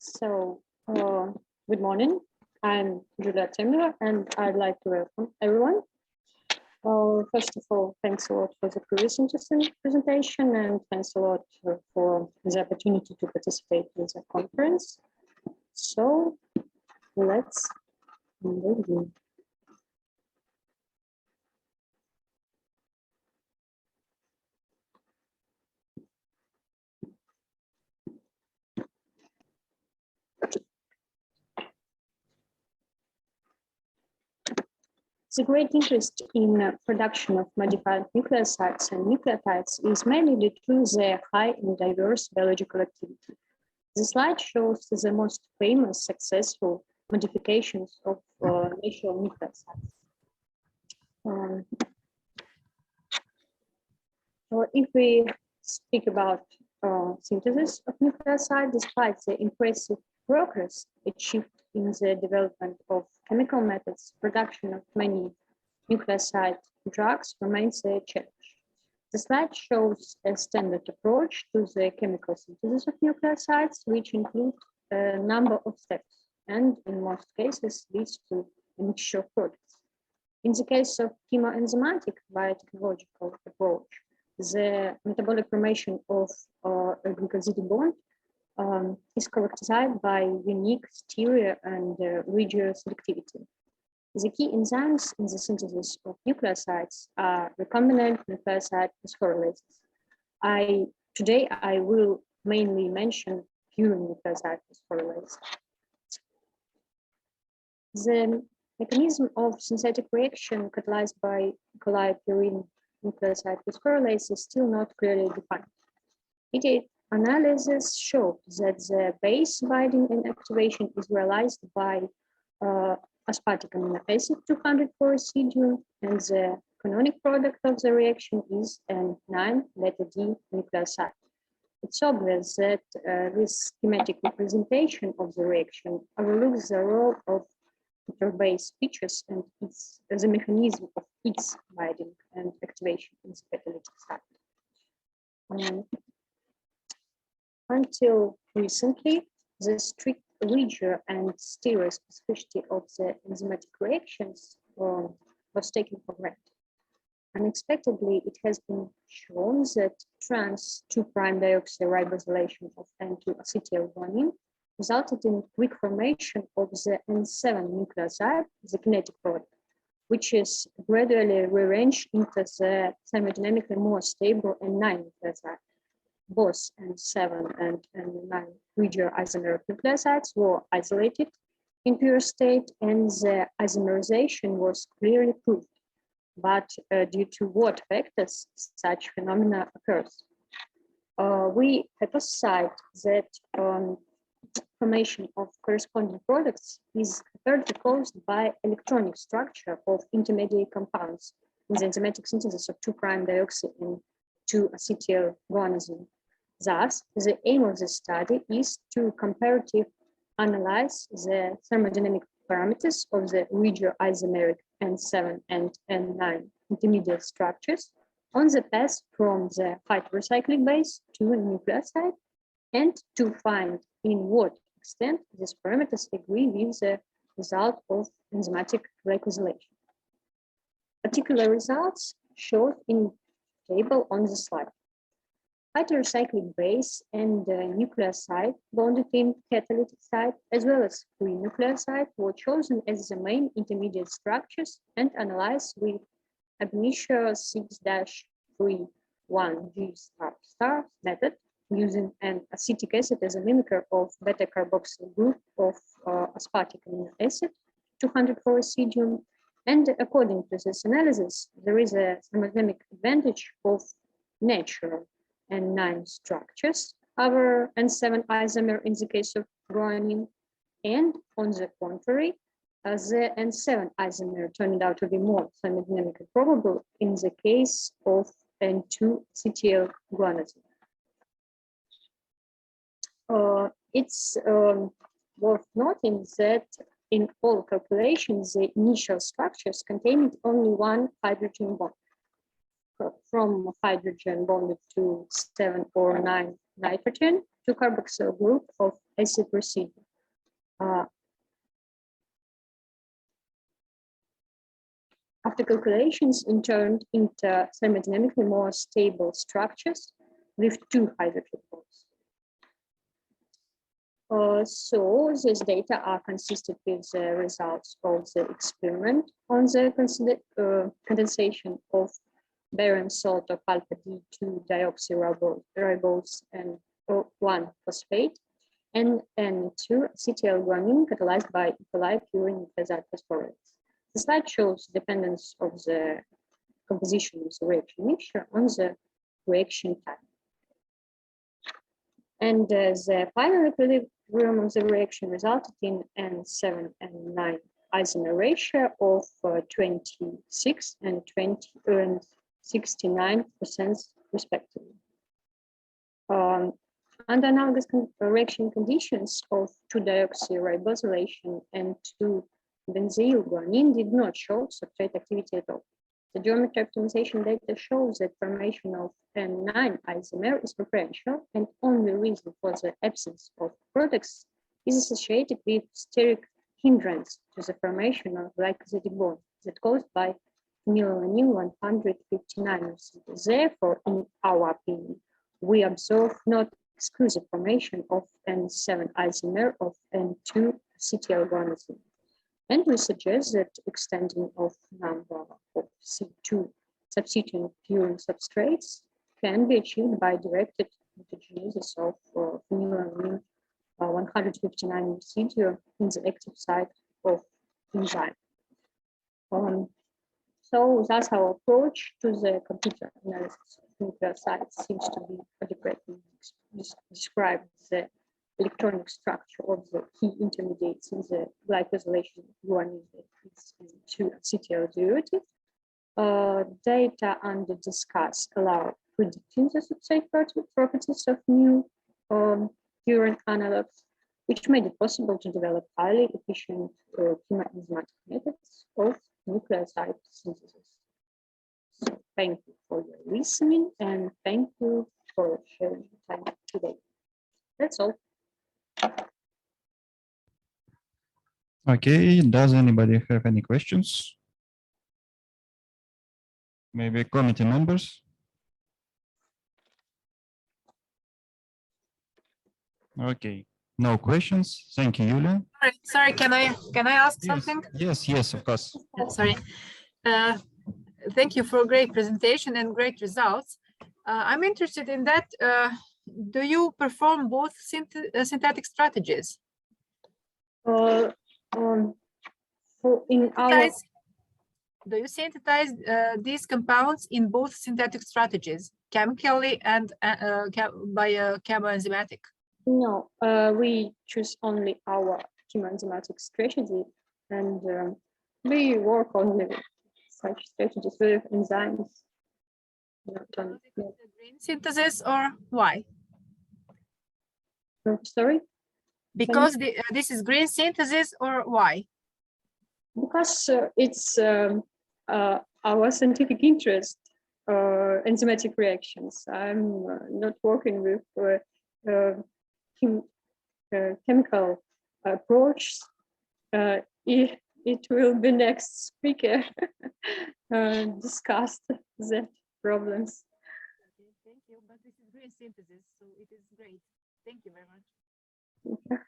Good morning. I'm Julia Artsemyeva, and I'd like to welcome everyone. First of all, thanks a lot for the previous interesting presentation, and thanks a lot for the opportunity to participate in the conference. So let's begin. The great interest in production of modified nucleosides and nucleotides is mainly due to their high and diverse biological activity. The slide shows the most famous successful modifications of natural nucleosides. If we speak about synthesis of nucleoside, despite the impressive progress achieved in the development of chemical methods, production of many nucleoside drugs remains a challenge. The slide shows a standard approach to the chemical synthesis of nucleosides, which include a number of steps, and in most cases leads to a mixture of products. In the case of chemoenzymatic biotechnological approach, the metabolic formation of a glycosidic bond is characterized by unique stereo and regio-selectivity. The key enzymes in the synthesis of nucleosides are recombinant nucleoside phosphorylases. Today I will mainly mention purine nucleoside phosphorylase. The mechanism of synthetic reaction catalyzed by COLI purine nucleoside phosphorylase is still not clearly defined. Analysis showed that the base binding and activation is realized by aspartic amino acid 204 residuum, and the canonic product of the reaction is an 9-beta-D nucleoside. It's obvious that this schematic representation of the reaction overlooks the role of base features and the mechanism of its binding and activation in the catalytic site. Until recently, the strict regio and stereo specificity of the enzymatic reactions was taken for granted. Unexpectedly, it has been shown that trans 2'-deoxyribosylation of N2-acetylguanine resulted in quick formation of the N7 nucleoside, the kinetic product, which is gradually rearranged into the thermodynamically more stable N9 nucleoside. Both N7 and N9 regio-isomeric nucleosides were isolated in pure state, and the isomerization was clearly proved. But due to what factors such phenomena occurs? We hypothesize that formation of corresponding products is apparently caused by electronic structure of intermediate compounds in the enzymatic synthesis of 2'-dioxy and 2-acetylguanosine. Thus, the aim of the study is to comparatively analyze the thermodynamic parameters of the regio-isomeric N7 and N9 intermediate structures on the path from the heterocyclic base to a nucleoside, and to find in what extent these parameters agree with the result of enzymatic glycosylation. Particular results shown in the table on the slide. Heterocyclic base and nucleoside bonded in catalytic site, as well as free nucleoside, were chosen as the main intermediate structures and analyzed with ab initio 6-31G** method, using an acetic acid as a mimicker of beta-carboxyl group of aspartic amino acid 204 residuum. And according to this analysis, there is a thermodynamic advantage of natural N9 structures over N7 isomer in the case of guanine, and on the contrary, the N7 isomer turned out to be more thermodynamically probable in the case of N2-acetylguanosine. It's worth noting that in all calculations, the initial structures contained only one hydrogen bond, from hydrogen bonded to 7 or 9 nitrogen to carboxyl group of acid residue. After calculations, it turned into thermodynamically more stable structures with 2 hydrogen bonds. So these data are consistent with the results of the experiment on the condensation of barren salt of alpha D2 deoxyribose and 1-phosphate and N2 acetylguanine catalyzed by E. coli purine nucleoside phosphorylates. The slide shows dependence of the composition of the reaction mixture on the reaction time. And the final equilibrium of the reaction resulted in N7 and 9 isomer ratio of 26 and 69% respectively. Under analogous reaction conditions of 2-deoxyribosylation and 2-benzylguanine did not show substrate activity at all. The geometry optimization data shows that formation of N9 isomer is preferential, and only reason for the absence of products is associated with steric hindrance to the formation of glycosidic bond that caused by phenylalanine 159. Therefore, in our opinion, we observe not exclusive formation of N7 isomer of N2 acetylguanosine. And we suggest that extending of number of C2 substituting purine substrates can be achieved by directed mutagenesis of phenylalanine 159 residue in the active site of enzyme. So thus our approach to the computer analysis of nucleosides seems to be adequately described the electronic structure of the key intermediates in the glycosylation guanine to acetyl derivative. Data under discuss allow predicting the substrate properties of new purine analogs, which made it possible to develop highly efficient chemoenzymatic methods of nucleoside synthesis. So thank you for your listening and thank you for sharing time today. That's all. Okay, does anybody have any questions? Maybe committee members? Okay, no questions. Thank you, Yulia. Sorry, can I ask something? Yes, of course. Sorry. Thank you for a great presentation and great results. I'm interested in that. Do you perform both synthetic strategies? Do you synthesize these compounds in both synthetic strategies, chemically and by chemoenzymatic? No, we choose only our chemoenzymatic strategy, and we work only with such strategies with enzymes. Green synthesis, or why? Sorry? Because this is green synthesis, or why? Because it's our scientific interest, enzymatic reactions. I'm not working with chemical approach. It will be next speaker discussed the problems. Okay, thank you. But this is green synthesis, so it is great. Thank you very much. Okay.